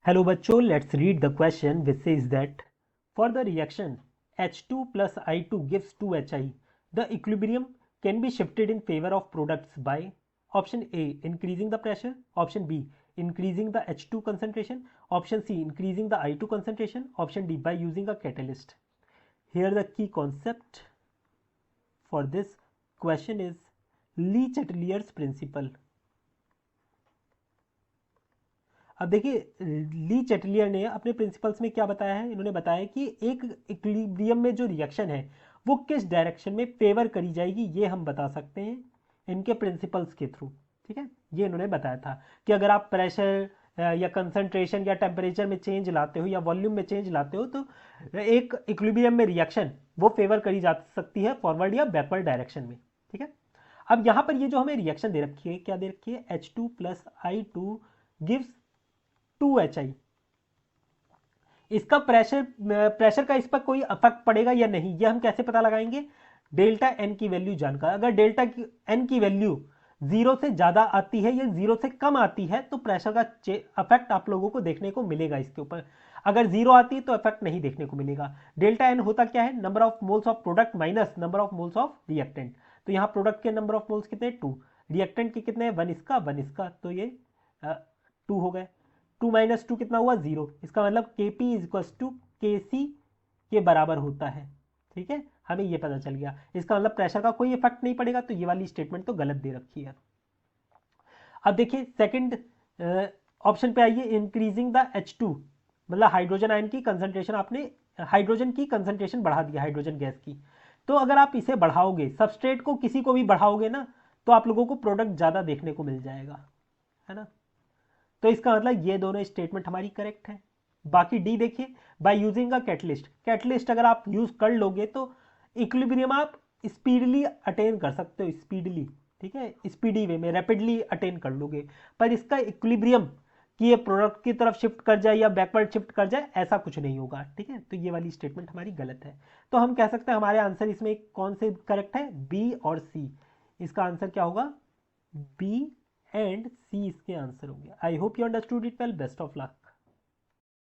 Hello बच्चों, let's read the question which says that for the reaction H2 plus I2 gives 2HI, the equilibrium can be shifted in favor of products by option A increasing the pressure, option B increasing the H2 concentration, option C increasing the I2 concentration, option D by using a catalyst. Here the key concept for this question is Le Chatelier's principle. अब देखिए, ली Chatelier ने अपने principles में क्या बताया है. इन्होंने बताया कि एक इक्विलिब्रियम में जो रिएक्शन है वो किस डायरेक्शन में फेवर करी जाएगी, ये हम बता सकते हैं इनके प्रिंसिपल्स के थ्रू. ठीक है, ये इन्होंने बताया था कि अगर आप प्रेशर या कंसंट्रेशन या टेम्परेचर में चेंज लाते हो या वॉल्यूम में चेंज लाते हो तो एक इक्विलिब्रियम में रिएक्शन वो फेवर करी जा सकती है फॉरवर्ड या बैकवर्ड डायरेक्शन में. ठीक है, अब यहाँ पर ये जो हमें रिएक्शन दे रखी है, क्या दे रखी है, H2 plus I2 gives 2HI. इसका प्रेशर का इस पर कोई इफेक्ट पड़ेगा या नहीं, ये हम कैसे पता लगाएंगे, डेल्टा एन की वैल्यू जानकर. अगर डेल्टा एन की वैल्यू जीरो से ज्यादा आती है या जीरो से कम आती है तो प्रेशर का इफेक्ट आप लोगों को देखने को मिलेगा इसके ऊपर. अगर जीरो आती है तो इफेक्ट नहीं देखने को मिलेगा. डेल्टा एन होता क्या है, number of moles of product minus number of moles of reactant. तो यहाँ प्रोडक्ट के नंबर ऑफ मोल्स कितने, 2, रिएक्टेंट के कितने, 1 इसका 1 इसका, तो ये 2 हो गए. 2 माइनस 2 कितना हुआ, 0. इसका मतलब Kp is equal to Kc के बराबर होता है. ठीक है, हमें ये पता चल गया. इसका मतलब प्रेशर का कोई इफेक्ट नहीं पड़ेगा, तो ये वाली स्टेटमेंट तो गलत दे रखी है. अब देखिए सेकंड ऑप्शन पे आइए, इंक्रीजिंग द H2, मतलब हाइड्रोजन आयन की कंसंट्रेशन, आपने हाइड्रोजन की कंसंट्रेशन बढ़ा दिया हाइड्रोजन गैस की. तो अगर आप इसे बढ़ाओगे, सबस्ट्रेट को किसी को भी बढ़ाओगे ना, तो आप लोगों को प्रोडक्ट ज़्यादा देखने को मिल जाएगा, है ना. तो इसका मतलब ये दोनों स्टेटमेंट हमारी करेक्ट है. बाकी डी देखिए, by using a catalyst. Catalyst अगर आप यूज कर लोगे तो इक्विलिब्रियम आप स्पीडली अटेन कर सकते हो, स्पीडली. ठीक है, स्पीडी वे में रैपिडली अटेन कर लोगे. पर इसका इक्विलिब्रियम कि ये प्रोडक्ट की तरफ शिफ्ट कर जाए या बैकवर्ड शिफ्ट कर जाए, ऐसा कुछ नहीं होगा. ठीक है, तो ये वाली स्टेटमेंट हमारी गलत है. तो हम कह सकते हैं हमारे आंसर इसमें कौन से करेक्ट है, बी और सी. इसका आंसर क्या होगा, बी एंड सी इसके आंसर होंगे. I hope you understood it well. Best of luck.